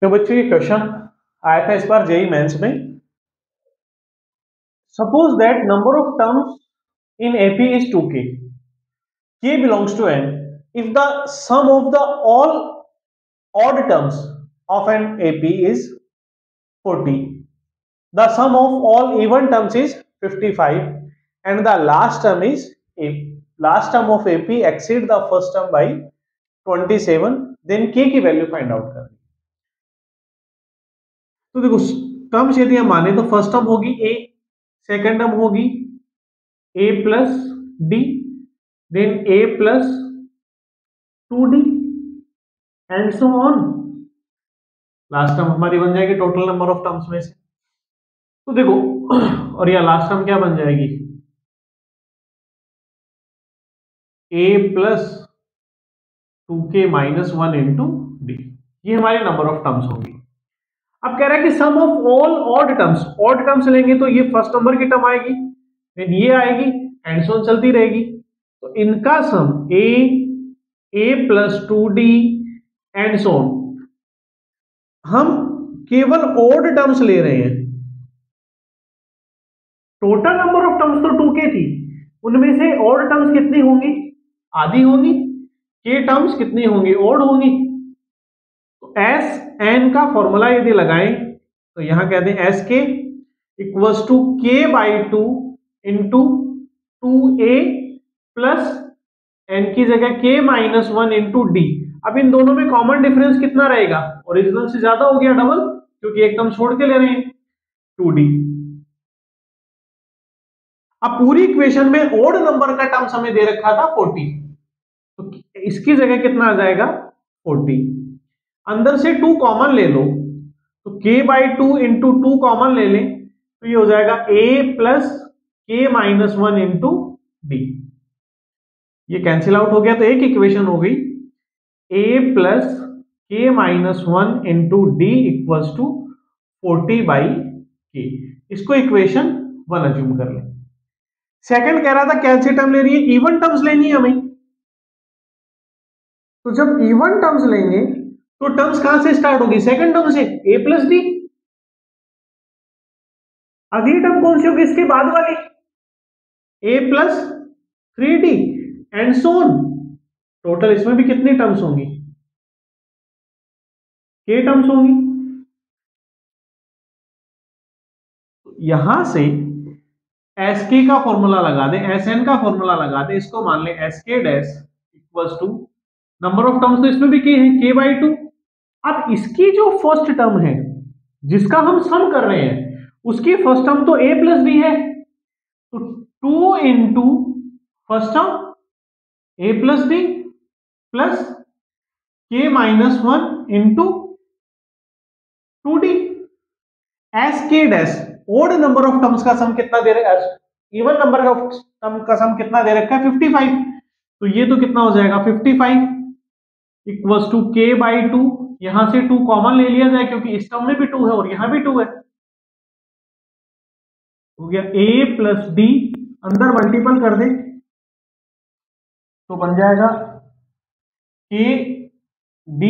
तो बच्चों ये क्वेश्चन आया था इस बार जेईई मेंस में। Suppose that number of terms in AP is 2k, k belongs to n if the sum of the all odd terms of an AP is 40, the sum of all even terms is 55 and the last term of AP exceed the first term by 27, then k की value find out करनी। तो देखो terms यदि हम माने तो first term होगी a, second term होगी a plus d, then a plus 2d and so on. Last term हमारी बन जाएगी टोटल नंबर ऑफ टर्म्स में से। तो देखो और यह लास्ट टर्म क्या बन जाएगी a plus 2k minus 1 into d, ये हमारी नंबर ऑफ टर्म्स होगी। अब कह रहा है कि सम ऑफ ऑल ऑड टर्म्स लेंगे तो ये फर्स्ट नंबर की टर्म आएगी, देन ये आएगी एंड सो ऑन चलती रहेगी। तो इनका सम a plus 2d and so on. हम केवल ऑड टर्म्स ले रहे हैं, टोटल नंबर ऑफ टर्म्स तो 2k थी, उनमें से ऑड टर्म्स कितनी होंगी, आधी होंगी। k टर्म्स कितनी होंगी, ऑड होंगी। तो एस एन का फॉर्मूला यदि लगाएं तो यहां कहते हैं s k equals to k by 2 into 2a plus n की जगह k माइनस 1 इंटू डी। अब इन दोनों में कॉमन डिफरेंस कितना रहेगा, ओरिजिनल से ज्यादा हो गया डबल, क्योंकि एक टर्म छोड़ के ले रहे हैं 2d। अब पूरी इक्वेशन में ओड नंबर का टर्म्स हमें दे रखा था 40, तो इसकी जगह कितना आ जाएगा 40। अंदर से 2 कॉमन ले लो तो k बाई 2 इंटू 2 कॉमन ले लें तो ये हो जाएगा a plus k minus 1 into d. ये कैंसिल आउट हो गया तो एक इक्वेशन हो गई a plus k minus 1 into d equals to 40 by k। इसको इक्वेशन 1 अज्यूम कर लें। सेकंड कह रहा था कैंसिल टर्म ले रही है, इवन टर्म्स लेनी है हमें। तो जब इवन टर्म्स लेंगे तो टर्म्स कहां से स्टार्ट होगी, सेकंड टर्म से a प्लस डी। अगली टर्म कौन सी होगी, इसके बाद वाली a plus 3d and so on. Total इसमें भी कितनी टर्म्स होंगी, k टर्म्स होंगी। यहां से एस के का फॉर्मूला लगा दे, एस एन का फॉर्मूला लगा दे, इसको मान ले एस के dash equals to number of terms तो इसमें भी k है, k बाई 2। अब इसकी जो फर्स्ट टर्म है जिसका हम सम कर रहे हैं उसकी फर्स्ट टर्म तो a प्लस b है, तो 2 into first term a plus b plus k minus 1 into 2d। S के dash odd number of terms का सम कितना दे रखा है, इवन नंबर ऑफ टर्म का सम कितना दे रखा है 55। तो ये तो कितना हो जाएगा 55 इक्वल्स टू k बाई 2, यहां से 2 कॉमन ले लिया जाए क्योंकि इस टर्म में भी 2 है और यहां भी 2 है। हो गया a प्लस डी, अंदर मल्टीपल कर दे तो बन जाएगा k d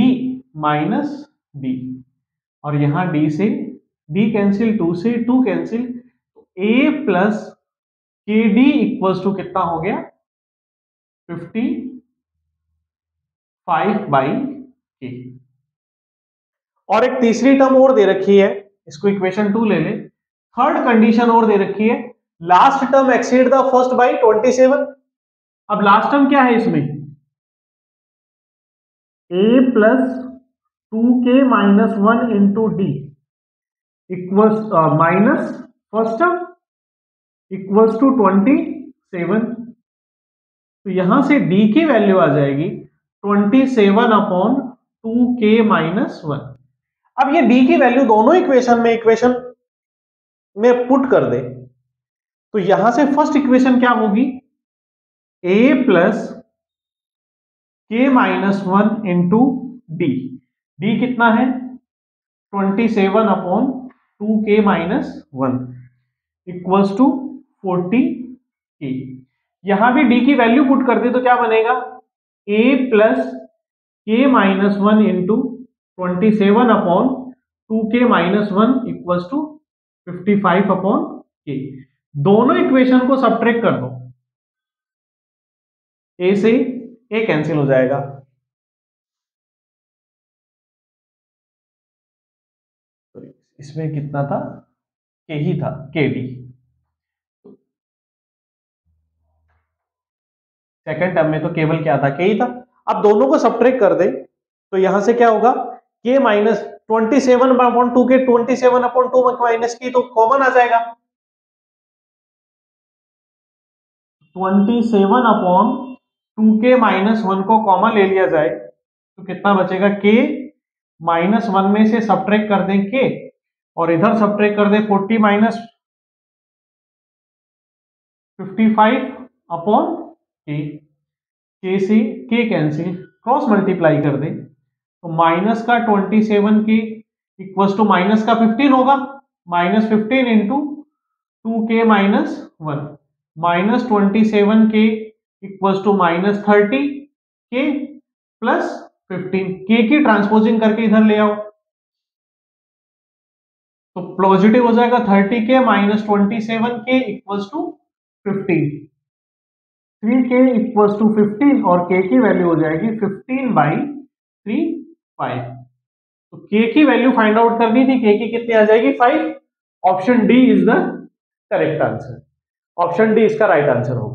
माइनस डी, और यहां d से d कैंसिल, 2 से 2 कैंसिल, तो a प्लस के डी इक्वल्स टू कितना हो गया 55 बाई k। और एक तीसरी टर्म और दे रखी है, इसको इक्वेशन 2 ले ले। थर्ड कंडीशन और दे रखी है, last term exceed the first by 27। अब लास्ट टर्म क्या है इसमें, a plus 2k minus 1 into d equals minus first term equals to 27। तो यहां से d की वैल्यू आ जाएगी 27 अपॉन 2k माइनस 1। अब ये d की वैल्यू दोनों इक्वेशन में पुट कर दे तो यहां से फर्स्ट इक्वेशन क्या होगी, a plus k minus 1 into D, D कितना है 27 upon 2k minus 1 equals to 40k। यहां भी d की वैल्यू पुट कर दे तो क्या बनेगा, a plus k minus 1 into 27 upon 2k minus 1 equals to 55 upon k। दोनों इक्वेशन को सब्ट्रैक्ट कर दो, ए से ए कैंसिल हो जाएगा, इसमें कितना था, के ही था, के डी। सेकंड टर्म में तो केवल क्या था, के ही था। अब दोनों को सब्ट्रैक्ट कर दे तो यहां से क्या होगा, के माइनस 27 अपॉन 2 के 27 अपॉन 2 माइनस की तो कॉमन आ जाएगा, 27 अपॉन 2k माइनस 1 को कॉमन ले लिया जाए तो कितना बचेगा, के माइनस 1 में से सब्ट्रैक्ट कर दें के, और इधर सब्ट्रैक्ट कर दें 40 माइनस 55 अपॉन के से के कैंसिल, क्रॉस मल्टीप्लाई कर दें तो माइनस का 27 के इक्वल्स टू माइनस का 15 होगा, minus 15 into 2k minus 1, minus 27 के इक्वल्स टू माइनस 30 के प्लस 15, के की ट्रांसपोजिंग करके इधर ले आओ तो पॉजिटिव हो जाएगा, 30 के माइनस 27 के equals to 15, 3k equals to 15 और k की वैल्यू हो जाएगी 15/3 तो k की वैल्यू फाइंड आउट करनी थी, k की कितनी आ जाएगी 5। Option D is the correct answer, option D इसका राइट आंसर होगा।